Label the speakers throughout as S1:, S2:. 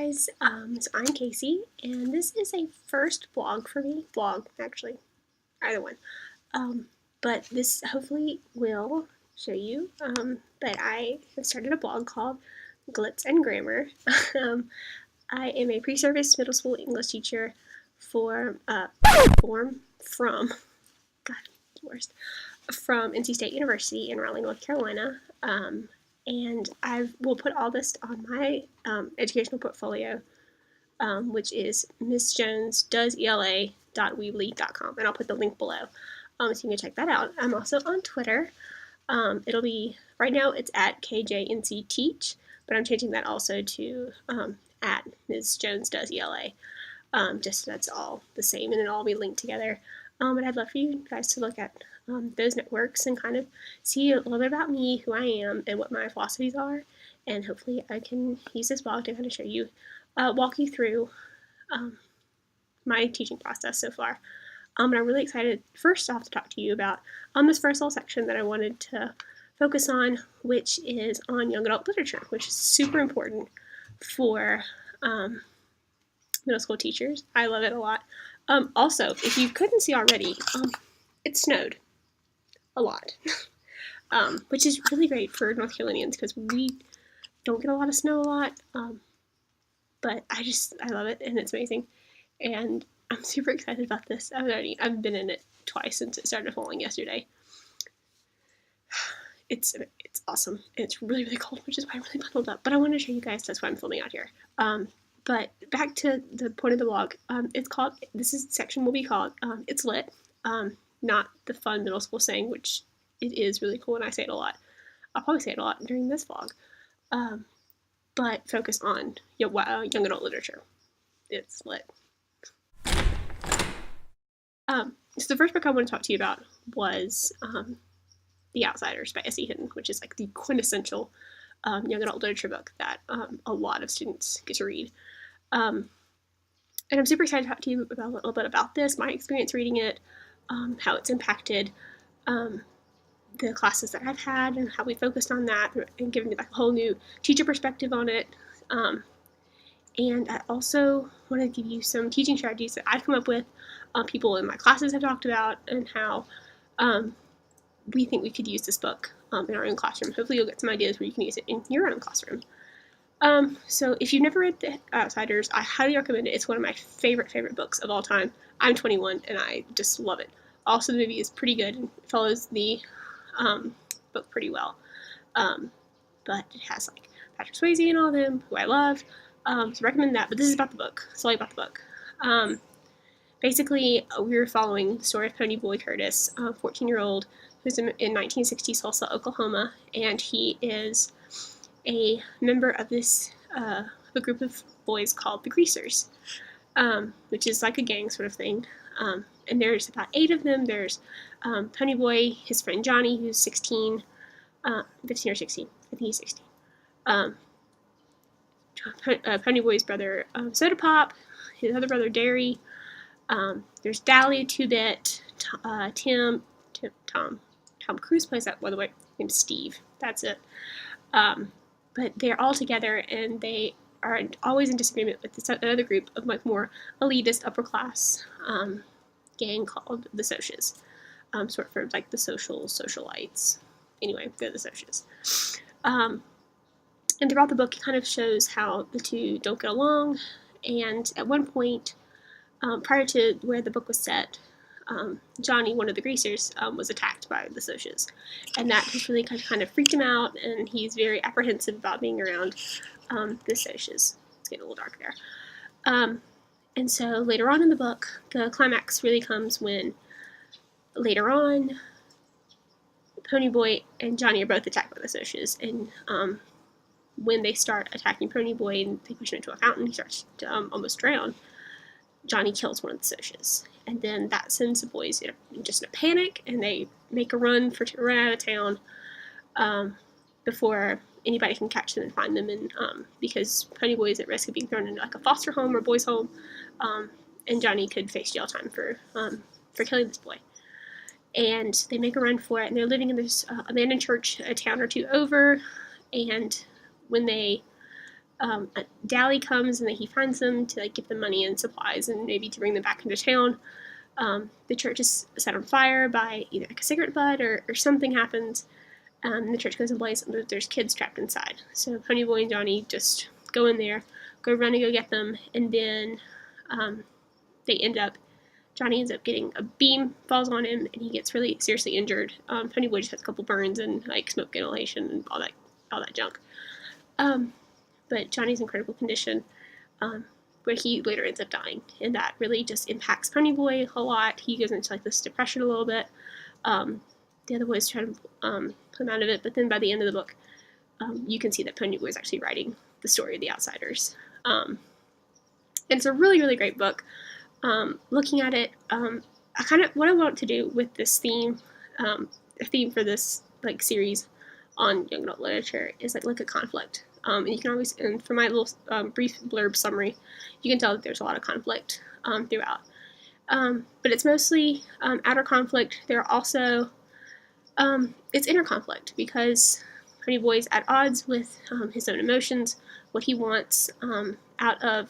S1: guys, so I'm Casey, and this is a first vlog for me. Vlog, actually, either one. But this hopefully will show you that I have started a blog called Glitz and Grammar. I am a pre-service middle school English teacher from NC State University in Raleigh, North Carolina. And I will put all this on my educational portfolio, which is missjonesdoesela.weebly.com, and I'll put the link below, so you can check that out. I'm also on Twitter. It'll be, right now it's at KJNCTeach, but I'm changing that also to at missjonesdoesela, just so that's all the same, and it'll all be linked together. And I'd love for you guys to look at those networks and kind of see a little bit about me, who I am, and what my philosophies are. And hopefully I can use this blog to kind of show you, walk you through my teaching process so far. And I'm really excited, first off, to talk to you about this first little section that I wanted to focus on, which is on young adult literature, which is super important for middle school teachers. I love it a lot. Also, if you couldn't see already, it snowed a lot, which is really great for North Carolinians because we don't get a lot of snow a lot, but I love it, and it's amazing, and I'm super excited about this. I've been in it twice since it started falling yesterday. It's awesome, and it's really, really cold, which is why I'm really bundled up, but I want to show you guys. That's why I'm filming out here. But back to the point of the vlog. This section will be called It's Lit, not the fun middle school saying, which it is really cool, and I say it a lot. I'll probably say it a lot during this vlog, but focus on young adult literature. It's lit. So the first book I want to talk to you about was The Outsiders by Hinton, which is like the quintessential young adult literature book that a lot of students get to read. And I'm super excited to talk to you about a little bit about this, my experience reading it, how it's impacted the classes that I've had, and how we focused on that, and given me like a whole new teacher perspective on it. And I also want to give you some teaching strategies that I've come up with, people in my classes have talked about, and how we think we could use this book in our own classroom. Hopefully you'll get some ideas where you can use it in your own classroom. So if you've never read The Outsiders, I highly recommend it. It's one of my favorite books of all time. I'm 21 and I just love it. Also, the movie is pretty good and follows the book pretty well. But it has like Patrick Swayze and all of them, who I love. So recommend that. But this is about the book. It's all about the book. Basically, we're following the story of Pony Boy Curtis, a 14-year-old who's in 1960 Tulsa, Oklahoma, and he is a member of this a group of boys called the Greasers, which is like a gang sort of thing. And there's about 8 of them. There's Pony Boy, his friend Johnny, who's 16, 15 or 16. I think he's 16. Pony Boy's brother Soda Pop, his other brother Derry. There's Dally, 2-Bit, Tom Cruise plays that, by the way, named Steve. That's it. But they're all together, and they are always in disagreement with this other group of like more elitist, upper class gang called the Socias, short for like the socialites. Anyway, they're the Socias. And throughout the book, it kind of shows how the two don't get along. And at one point, prior to where the book was set, Johnny, one of the Greasers, was attacked by the Socias, and that just really kind of freaked him out, and he's very apprehensive about being around the Socias. It's getting a little dark there. And so later on in the book, the climax really comes when later on, Pony Boy and Johnny are both attacked by the Socias, and when they start attacking Pony Boy and they push him into a fountain, he starts to almost drown. Johnny kills one of the Socias, and then that sends the boys just in a panic, and they make a run out of town before anybody can catch them and find them. And because Pony Boy is at risk of being thrown into like a foster home or boys' home, and Johnny could face jail time for killing this boy. And they make a run for it, and they're living in this abandoned church a town or two over. And when they Dally comes and he finds them to give them money and supplies and maybe to bring them back into town. The church is set on fire by either a cigarette butt or something happens. The church goes in blaze and there's kids trapped inside. So Ponyboy and Johnny just go in there, go run and go get them, and then Johnny ends up getting a beam falls on him and he gets really seriously injured. Ponyboy just has a couple burns and smoke inhalation and all that junk. But Johnny's in critical condition, where he later ends up dying, and that really just impacts Ponyboy a lot. He goes into this depression a little bit. The other boys try to put him out of it, but then by the end of the book, you can see that Ponyboy is actually writing the story of the Outsiders. And it's a really, really great book. Looking at it, what I want to do with this theme, a theme for this series on young adult literature is look at conflict. And you can always, and from my little brief blurb summary, you can tell that there's a lot of conflict throughout. But it's mostly outer conflict. There are also, it's inner conflict because Ponyboy's at odds with his own emotions, what he wants out of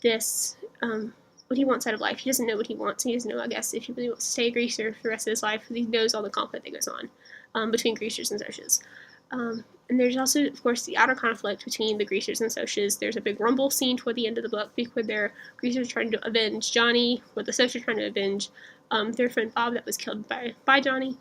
S1: this, what he wants out of life. He doesn't know what he wants. He doesn't know, I guess, if he really wants to stay a greaser for the rest of his life. He knows all the conflict that goes on between greasers and socias. And there's also, of course, the outer conflict between the greasers and socias. There's a big rumble scene toward the end of the book where their greasers trying to avenge Johnny, where the socias trying to avenge their friend Bob that was killed by Johnny.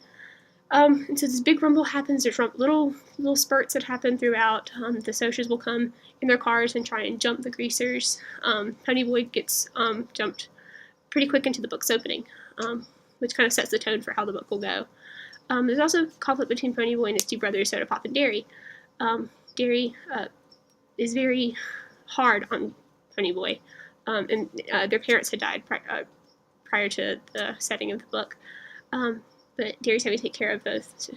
S1: And so this big rumble happens. There's little spurts that happen throughout. The socias will come in their cars and try and jump the greasers. Ponyboy gets jumped pretty quick into the book's opening, which kind of sets the tone for how the book will go. There's also conflict between Ponyboy and his two brothers, Soda Pop and Derry. Derry is very hard on Ponyboy, and their parents had died prior to the setting of the book. But Derry's having to take care of both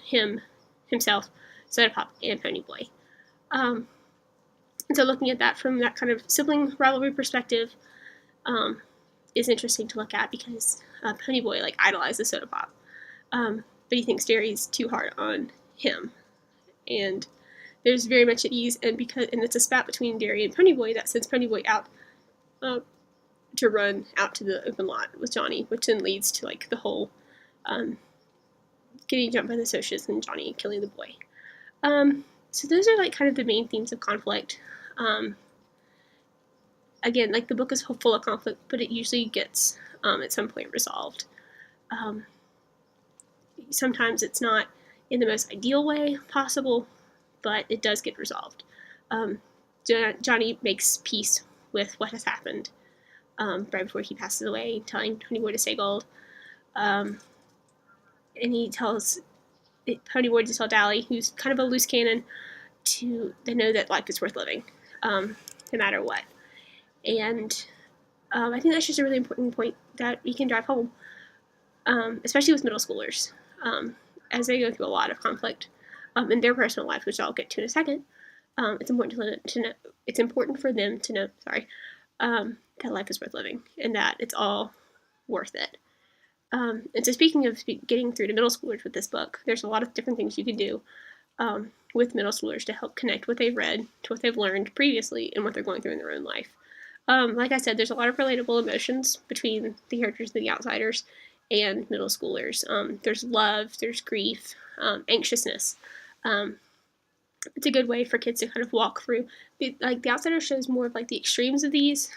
S1: himself, Soda Pop, and Ponyboy. And so looking at that from that kind of sibling rivalry perspective is interesting to look at because Ponyboy idolizes Soda Pop. But he thinks Derry's too hard on him. And there's very much at ease, and it's a spat between Derry and Ponyboy that sends Ponyboy out to run out to the open lot with Johnny, which then leads to the whole getting jumped by the socias and Johnny killing the boy. So those are kind of the main themes of conflict. Again, the book is full of conflict, but it usually gets at some point resolved. Sometimes it's not in the most ideal way possible, but it does get resolved. Johnny makes peace with what has happened right before he passes away, telling Ponyboy to say gold. And he tells Ponyboy to tell Dally, who's kind of a loose cannon, to know that life is worth living, no matter what. And I think that's just a really important point that we can drive home, especially with middle schoolers. As they go through a lot of conflict in their personal life, which I'll get to in a second, it's important to know. It's important for them to know. That life is worth living and that it's all worth it. And so, speaking of getting through to middle schoolers with this book, there's a lot of different things you can do with middle schoolers to help connect what they've read to what they've learned previously and what they're going through in their own life. Like I said, there's a lot of relatable emotions between the characters of the Outsiders and middle schoolers. There's love, there's grief, anxiousness. It's a good way for kids to kind of walk through. The Outsiders shows more of the extremes of these.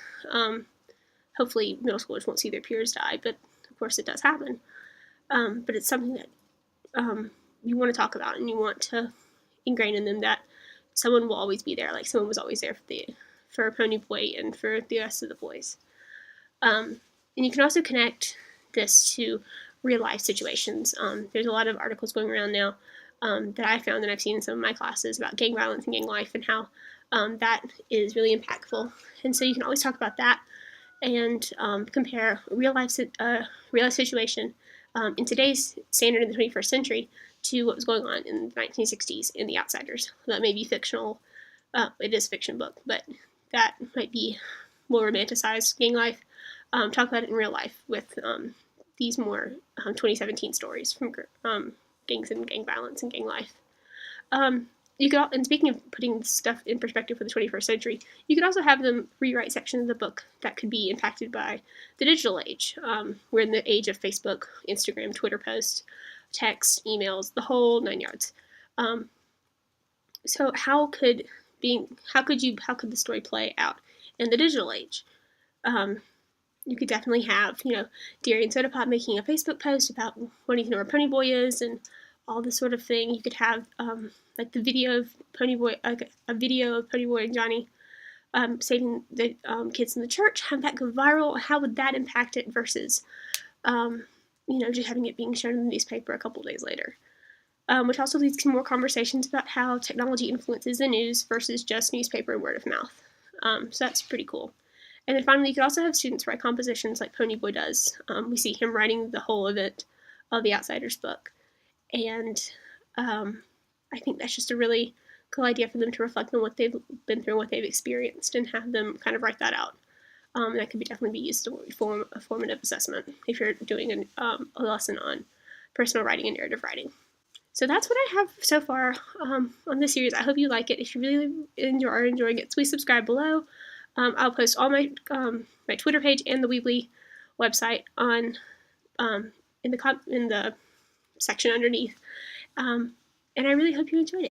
S1: Hopefully middle schoolers won't see their peers die, but of course it does happen. But it's something that you want to talk about and you want to ingrain in them that someone will always be there, someone was always there for Ponyboy and for the rest of the boys. And you can also connect this to real life situations. There's a lot of articles going around now that I found and I've seen in some of my classes about gang violence and gang life and how that is really impactful. And so you can always talk about that and compare a real life situation in today's standard in the 21st century to what was going on in the 1960s in The Outsiders. That may be fictional. It is a fiction book, but that might be more romanticized gang life. Talk about it in real life with these more 2017 stories from gangs and gang violence and gang life. You could, and speaking of putting stuff in perspective for the 21st century, you could also have them rewrite sections of the book that could be impacted by the digital age. We're in the age of Facebook, Instagram, Twitter posts, text, emails, the whole 9 yards. So how could the story play out in the digital age? You could definitely have, Dairy and Soda Pop making a Facebook post about wanting to know where Pony Boy is and all this sort of thing. You could have like the video of Pony Boy, a video of Pony Boy and Johnny saving the kids in the church. Have that go viral? How would that impact it versus, just having it being shown in the newspaper a couple days later? Which also leads to more conversations about how technology influences the news versus just newspaper and word of mouth. So that's pretty cool. And then finally, you could also have students write compositions like Pony Boy does. We see him writing the whole event of the Outsiders book. And I think that's just a really cool idea for them to reflect on what they've been through and what they've experienced and have them kind of write that out. That could definitely be used to form a formative assessment if you're doing a lesson on personal writing and narrative writing. So that's what I have so far on this series. I hope you like it. If you really are enjoying it, please subscribe below. I'll post all my my Twitter page and the Weebly website on in the section underneath. And I really hope you enjoyed it.